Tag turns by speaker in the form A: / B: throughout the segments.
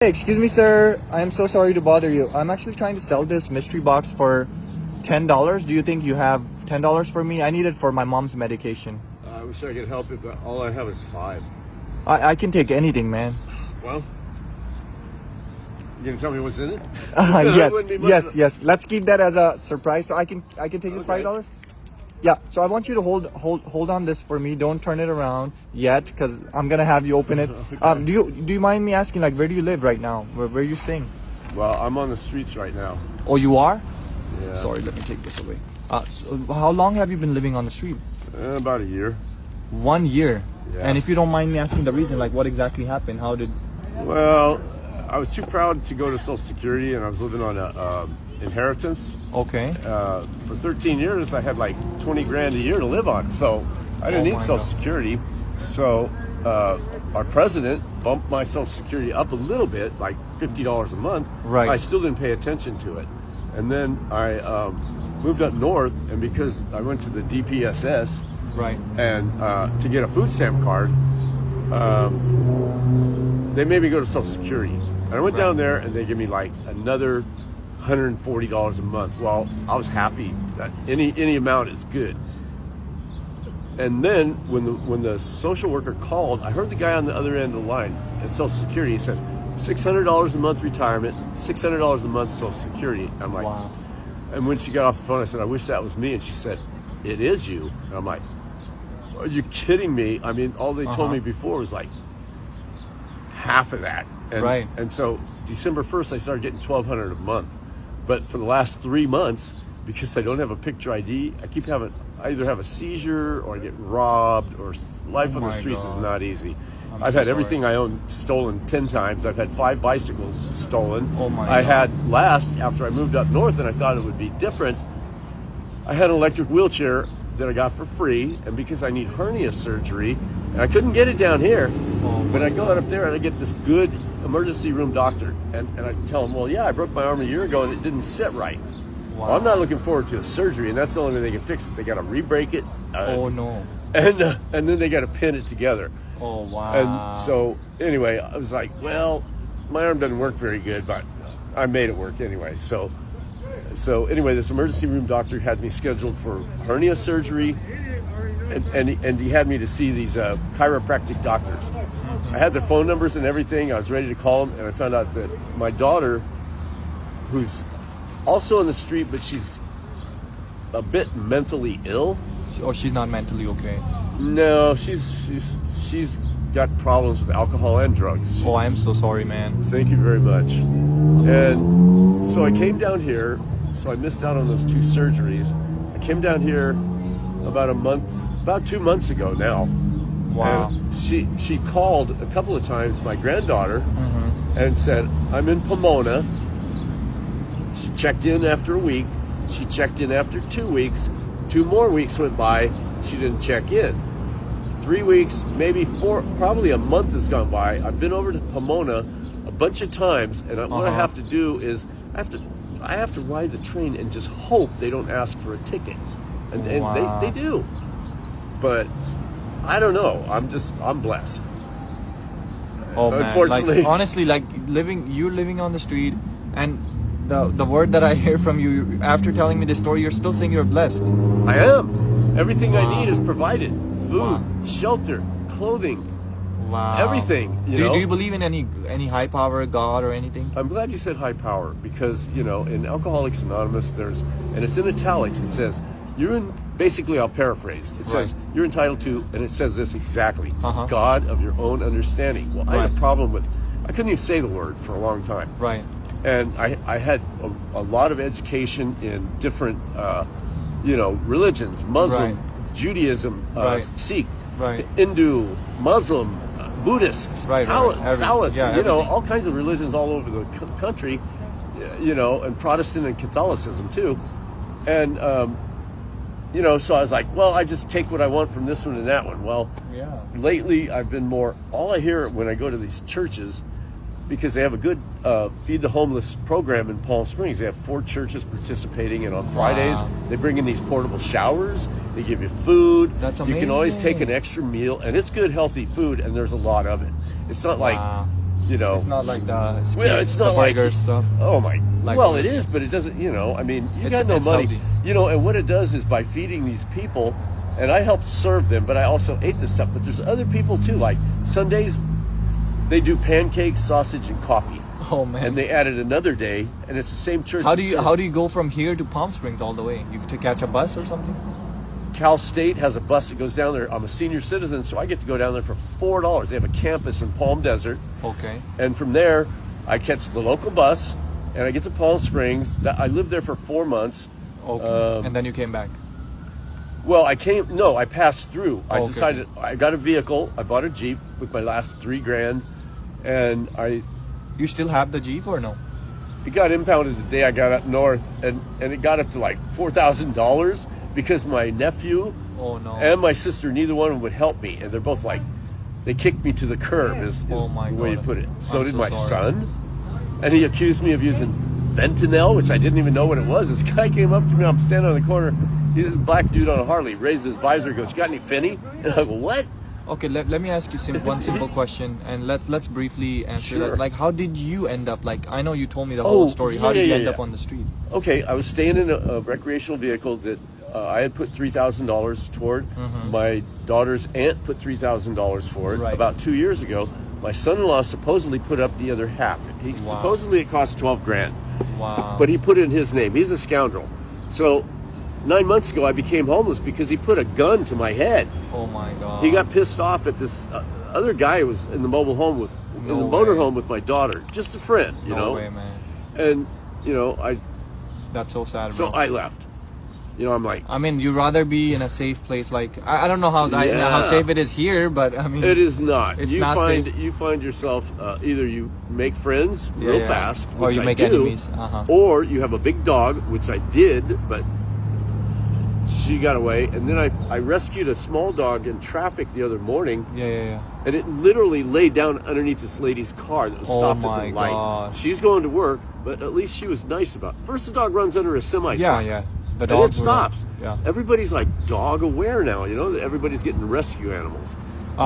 A: Hey, excuse me, sir. I am so sorry to bother you. I'm actually trying to sell this mystery box for $10. Do you think you have $10 for me? I need it for my mom's medication.
B: I wish I could help you, but all I have is 5.
A: I can take anything, man.
B: Well, you gonna tell me what's in it?
A: Yes. Let's keep that as a surprise. So I can take this $5. Yeah. So I want you to hold on this for me. Don't turn it around yet, because I'm gonna have you open it.
B: Okay.
A: Do you mind me asking, like, where do you live right now? Where are you staying?
B: Well, I'm on the streets right now.
A: Oh, you are?
B: Yeah.
A: Sorry, let me take this away. So how long have you been living on the street?
B: About a year.
A: 1 year.
B: Yeah.
A: And if you don't mind me asking the reason, like, what exactly happened? How did?
B: Well, I was too proud to go to Social Security, and I was living on a inheritance.
A: Okay.
B: For 13 years, I had like 20 grand a year to live on, so I didn't need Social Security. So our president bumped my Social Security up a little bit, like $50 a month.
A: Right.
B: I still didn't pay attention to it, and then I moved up north, and because I went to the DPSS,
A: Right.
B: and to get a food stamp card, they made me go to Social Security. And I went down there, and they gave me like another $140 a month. Well, I was happy that any amount is good. And then when the social worker called, I heard the guy on the other end of the line at Social Security. He says, $600 a month retirement, $600 a month Social Security. I'm like,
A: Wow.
B: And when she got off the phone, I said, I wish that was me. And she said, it is you. And I'm like, are you kidding me? I mean, all they told me before was like half of that. And,
A: Right.
B: And so December 1st, I started getting $1,200 a month. But for the last 3 months, because I don't have a picture ID, I either have a seizure or I get robbed, or life on the streets is not easy. I've had everything I own stolen 10 times. I've had 5 bicycles stolen.
A: Oh my
B: I
A: God.
B: had last, after I moved up north and I thought it would be different, I had an electric wheelchair that I got for free, and because I need hernia surgery, and I couldn't get it down here, but I go out up there and I get this good emergency room doctor, and I tell him, well, yeah, I broke my arm a year ago and it didn't sit right.
A: Wow.
B: Well, I'm not looking forward to a surgery, and that's the only way they can fix it. They got to re-break it.
A: Oh no.
B: And then they got to pin it together.
A: Oh wow.
B: And so anyway, I was like, well, my arm doesn't work very good, but I made it work anyway. So anyway, this emergency room doctor had me scheduled for hernia surgery, and he had me to see these chiropractic doctors. I had their phone numbers and everything. I was ready to call them, and I found out that my daughter, who's also on the street, but she's a bit mentally ill.
A: Oh, she's not mentally okay.
B: No, she's got problems with alcohol and drugs.
A: Oh, I am so sorry, man.
B: Thank you very much. And so I came down here, so I missed out on those 2 surgeries. I came down here about 2 months ago now.
A: Wow.
B: And she called a couple of times, my granddaughter, and said, I'm in Pomona. She checked in after a week. She checked in after 2 weeks. 2 more weeks went by. She didn't check in. 3 weeks, maybe 4, probably a month has gone by. I've been over to Pomona a bunch of times, and what I have to do is I have to ride the train and just hope they don't ask for a ticket, and they do. But I don't know. I'm blessed.
A: Oh man.
B: Unfortunately,
A: Like, honestly, like living on the street, and the word that I hear from you after telling me this story, you're still saying you're blessed.
B: I am. Everything I need is provided. Food, shelter, clothing, everything.
A: Do you believe in any high power, God, or anything?
B: I'm glad you said high power, because in Alcoholics Anonymous, and it's in italics, it says, basically I'll paraphrase, it says, you're entitled to, and it says this exactly, God of your own understanding. Well, I had a problem with, I couldn't even say the word for a long time.
A: Right.
B: And I had a lot of education in different, religions, Muslim, Judaism, Sikh, Hindu, Muslim, Buddhist, Taoist, all kinds of religions all over the country, and Protestant and Catholicism too. And, so I was like, well, I just take what I want from this one and that one. Well, lately I've been all I hear when I go to these churches, because they have a good Feed the Homeless program in Palm Springs. They have 4 churches participating, and on Fridays they bring in these portable showers. They give you food.
A: That's amazing.
B: You can always take an extra meal, and it's good, healthy food, and there's a lot of it. It's not like, you know.
A: It's not like
B: it's not
A: the burger stuff.
B: Oh my.
A: Like,
B: well, it is, but it doesn't. You know, I mean, you got no money.
A: Healthy.
B: You know, and what it does is by feeding these people, and I helped serve them, but I also ate this stuff. But there's other people too. Like Sundays, they do pancakes, sausage, and coffee.
A: Oh man!
B: And they added another day, and it's the same church.
A: How do you go from here to Palm Springs all the way? You to catch a bus or something?
B: Cal State has a bus that goes down there. I'm a senior citizen, so I get to go down there for $4. They have a campus in Palm Desert.
A: Okay.
B: And from there, I catch the local bus, and I get to Palm Springs. I lived there for 4 months.
A: Okay. And then you came back.
B: Well, I passed through. I
A: Okay.
B: decided, I got a vehicle. I bought a Jeep with my last $3,000, and
A: You still have the Jeep or no?
B: it got impounded the day I got up north, and it got up to like $4,000 because my nephew
A: Oh no.
B: and my sister, neither one of them would help me, and they're both like, they kicked me to the curb is
A: Oh my
B: the way you
A: God.
B: put it. So
A: I'm
B: did
A: so
B: my
A: sorry.
B: son, and he accused me of using fentanyl, which I didn't even know what it was. This guy came up to me, I'm standing on the corner, he's this black dude on a Harley, raised his visor, goes, "You got any Fenny?" And I go, "What?"
A: Okay, let me ask you one simple question, and let's briefly answer
B: Sure.
A: that. Like, how did you end up? Like, I know you told me the whole story. How did you end up on the street?
B: Okay, I was staying in a recreational vehicle that I had put $3,000 toward. My daughter's aunt put $3,000 for it.
A: Right.
B: About 2 years ago, my son-in-law supposedly put up the other half. Supposedly it cost $12,000.
A: Wow.
B: But he put it in his name. He's a scoundrel. So 9 months ago, I became homeless because he put a gun to my head.
A: Oh my God.
B: He got pissed off at this other guy who was in the mobile home in the motorhome with my daughter, just a friend, you know.
A: No way, man.
B: And you know,
A: That's so sad,
B: so
A: bro.
B: I left. You know, I'm like,
A: I mean, you'd rather be in a safe place. Like, I don't know how safe it is here, but I mean,
B: it is not.
A: It's
B: you
A: not
B: find
A: safe.
B: you find yourself either you make friends real fast,
A: or
B: which
A: you
B: I
A: make
B: do,
A: enemies.
B: or you have a big dog, which I did, but she got away. And then I rescued a small dog in traffic the other morning.
A: Yeah.
B: And it literally laid down underneath this lady's car that was stopped at the light.
A: gosh.
B: She's going to work, but at least she was nice about it. First, the dog runs under a semi truck.
A: Yeah. The
B: And
A: dog
B: it stops.
A: Yeah.
B: Everybody's like dog aware now, you know. Everybody's getting rescue animals.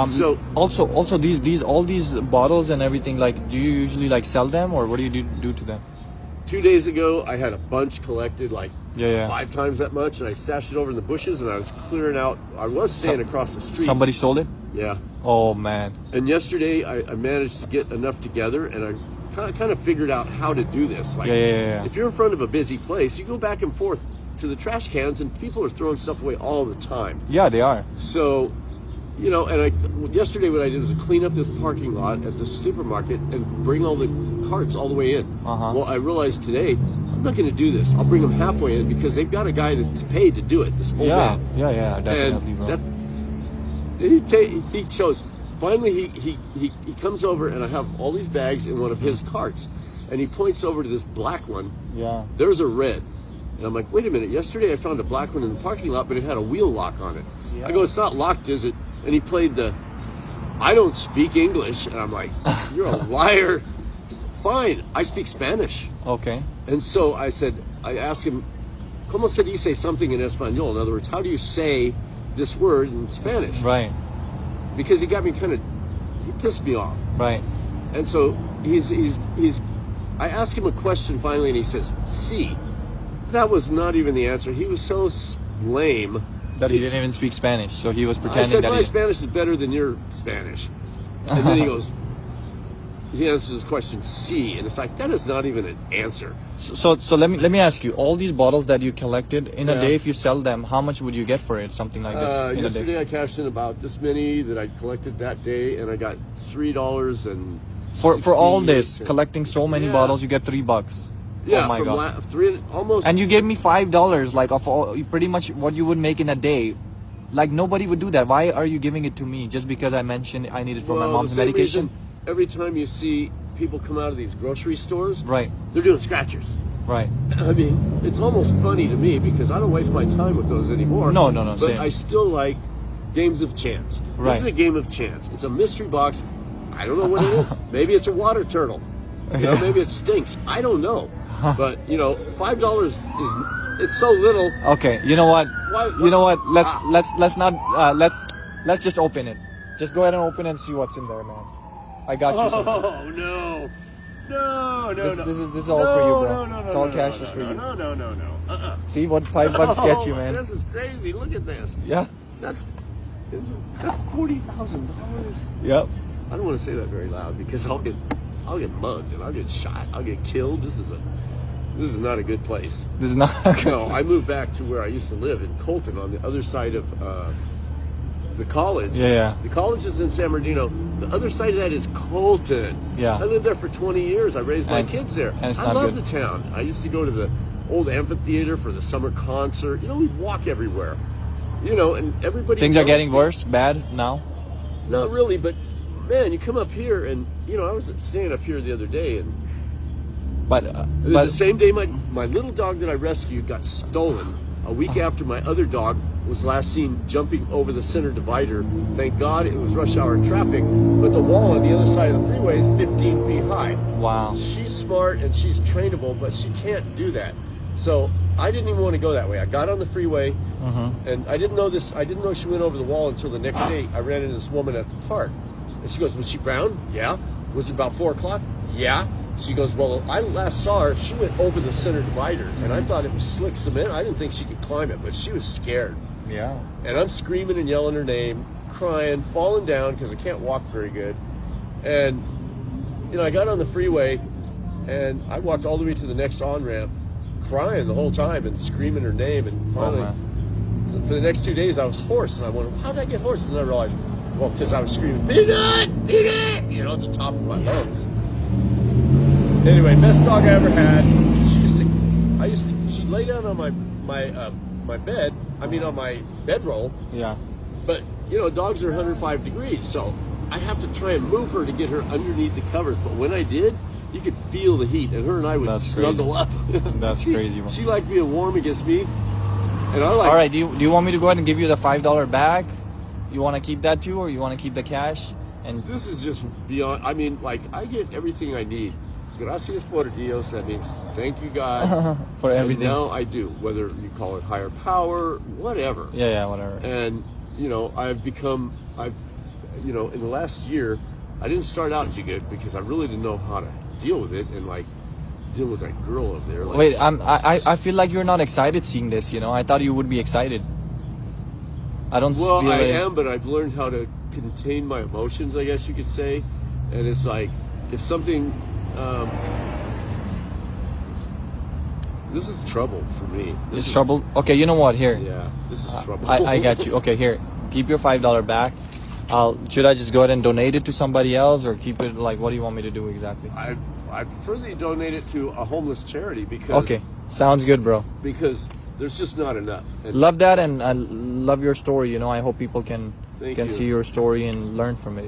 B: So
A: also all these bottles and everything. Like, do you usually like sell them, or what do you do to them?
B: 2 days ago, I had a bunch collected, like
A: Yeah.
B: 5 times that much, and I stashed it over in the bushes, and I was clearing out. I was staying across the street.
A: Somebody stole it.
B: Yeah.
A: Oh man.
B: And yesterday, I managed to get enough together, and I kind of figured out how to do this. Like,
A: Yeah.
B: if you're in front of a busy place, you go back and forth to the trash cans, and people are throwing stuff away all the time.
A: Yeah, they are.
B: So, you know, and yesterday what I did was clean up this parking lot at the supermarket and bring all the carts all the way in. Well, I realized today I'm not going to do this. I'll bring them halfway in because they've got a guy that's paid to do it. This old man.
A: Yeah, definitely,
B: And
A: bro.
B: he chose. Finally, he comes over, and I have all these bags in one of his carts, and he points over to this black one.
A: Yeah.
B: There's a red. And I'm like, wait a minute, yesterday I found a black one in the parking lot, but it had a wheel lock on it.
A: Yeah.
B: I go, it's not locked, is it? And he played I don't speak English. And I'm like, you're a liar. Fine, I speak Spanish.
A: Okay.
B: And so I asked him, ¿Cómo se dice something in Espanol? In other words, how do you say this word in Spanish?
A: Right.
B: Because he pissed me off.
A: Right.
B: And so I asked him a question finally, and he says, sí. That was not even the answer. He was so lame.
A: That he didn't even speak Spanish, so he was pretending
B: I said,
A: that
B: my Spanish is better than your Spanish. And then he answers his question, sí. And it's like, that is not even an answer.
A: So let me ask you, all these bottles that you collected in a
B: Yeah.
A: day, if you sell them, how much would you get for it? Something like this in a day?
B: Yesterday I cashed in about this many that I collected that day, and I got $3 and
A: For all this,
B: 68
A: collecting so many
B: Yeah.
A: bottles, you get $3.
B: Yeah,
A: Oh my
B: from
A: God.
B: almost.
A: And you gave me $5, like of all, pretty much what you would make in a day. Like, nobody would do that. Why are you giving it to me? Just because I mentioned I need it for my mom's
B: the same
A: medication?
B: reason every time you see people come out of these grocery stores,
A: Right.
B: they're doing scratchers.
A: Right.
B: I mean, it's almost funny to me because I don't waste my time with those anymore.
A: No,
B: But
A: same.
B: I still like games of chance.
A: Right.
B: This is a game of chance. It's a mystery box. I don't know what it is. Maybe it's a water turtle. You know, maybe it stinks. I don't know. But you know, $5 it's so little.
A: Okay, you know what?
B: Why-
A: You know what? Let's not let's just open it. Just go ahead and open it and see what's in there, man. I got you something.
B: Oh no. No.
A: This is all for you, bro.
B: No.
A: It's all cash just for you.
B: No.
A: See what $5 get you, man?
B: This is crazy. Look at this.
A: Yeah.
B: That's $40,000.
A: Yep.
B: I don't want to say that very loud because I'll get mugged and I'll get shot. I'll get killed. This is not a good place.
A: This is not.
B: No, I moved back to where I used to live in Colton on the other side of the college.
A: Yeah.
B: The college is in San Bernardino. The other side of that is Colton.
A: Yeah.
B: I lived there for 20 years. I raised my kids there.
A: And it's
B: I
A: not
B: love
A: good.
B: the town. I used to go to the old amphitheater for the summer concert. We'd walk everywhere. And everybody.
A: Things are
B: knows
A: getting
B: me.
A: worse, bad now.
B: Not really, but man, you come up here and I was staying up here the other day and
A: But
B: the same day my little dog that I rescued got stolen. A week after my other dog was last seen jumping over the center divider. Thank God it was rush hour traffic, but the wall on the other side of the freeway is 15 feet high.
A: Wow.
B: She's smart and she's trainable, but she can't do that. So I didn't even want to go that way. I got on the freeway and I didn't know this. I didn't know she went over the wall until the next day. I ran into this woman at the park and she goes, "Was she brown?" "Yeah." "Was it about 4 o'clock?" "Yeah." She goes, "Well, I last saw her. She went over the center divider, and I thought it was slick cement. I didn't think she could climb it, but she was scared."
A: Yeah.
B: And I'm screaming and yelling her name, crying, falling down because I can't walk very good. And I got on the freeway, and I walked all the way to the next on ramp, crying the whole time and screaming her name. And finally, for the next 2 days, I was hoarse, and I wondered, how did I get hoarse? And then I realized, well, because I was screaming, "Peanut, Peanut!" At the top of my lungs. Anyway, best dog I ever had. She'd lay down on my bed. I mean, on my bedroll.
A: Yeah.
B: But dogs are 105 degrees, so I have to try and move her to get her underneath the covers. But when I did, you could feel the heat, and her and I would snuggle up.
A: That's crazy.
B: She liked being warm against me, and I like.
A: All right. Do you want me to go ahead and give you the $5 back? You want to keep that too, or you want to keep the cash? And
B: this is just beyond. I mean, like I get everything I need. Gracias por Dios. That means thank you, God,
A: for everything.
B: And now I do, whether you call it higher power, whatever.
A: Yeah, whatever.
B: And in the last year, I didn't start out too good because I really didn't know how to deal with it and like deal with that girl up there. Like,
A: wait, I feel like you're not excited seeing this. I thought you would be excited. I don't.
B: Well,
A: feel
B: I
A: like...
B: am, but I've learned how to contain my emotions, I guess you could say. And it's like if something. This is trouble for me.
A: This is trouble? Okay, you know what? Here.
B: Yeah, this is trouble.
A: I got you. Okay, here. Keep your $5 back. Should I just go ahead and donate it to somebody else, or keep it? Like, what do you want me to do exactly?
B: I prefer that you donate it to a homeless charity because.
A: Okay, sounds good, bro.
B: Because there's just not enough. And
A: love that, and I love your story. I hope people can see your story and learn from it.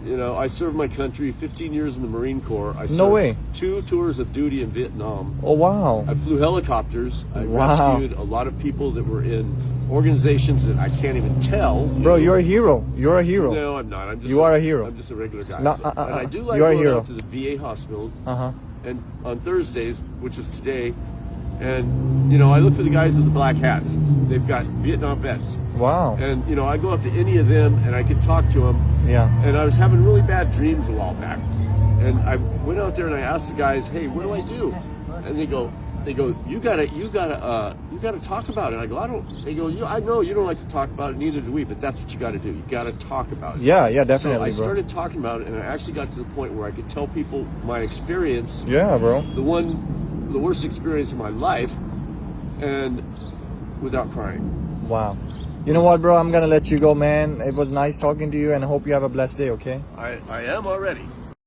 B: I served my country 15 years in the Marine Corps. I served
A: No way.
B: 2 tours of duty in Vietnam.
A: Oh, wow.
B: I flew helicopters. I rescued a lot of people that were in organizations that I can't even tell.
A: Bro, you're a hero. You're a hero.
B: No, I'm not.
A: You are a hero.
B: I'm just a regular guy.
A: No,
B: and I do like
A: you're
B: going out to the VA hospital. And on Thursdays, which is today, and I look for the guys with the black hats. They've got Vietnam vets.
A: Wow.
B: And I go up to any of them and I could talk to them.
A: Yeah.
B: And I was having really bad dreams a while back. And I went out there and I asked the guys, "Hey, what do I do?" And they go, you gotta talk about it. I go, I know you don't like to talk about it, neither do we, but that's what you gotta do. You gotta talk about it.
A: Yeah, definitely.
B: So I started talking about it, and I actually got to the point where I could tell people my experience.
A: Yeah, bro.
B: The worst experience of my life, and without crying.
A: Wow. You know what, bro? I'm gonna let you go, man. It was nice talking to you, and I hope you have a blessed day, okay?
B: I am already.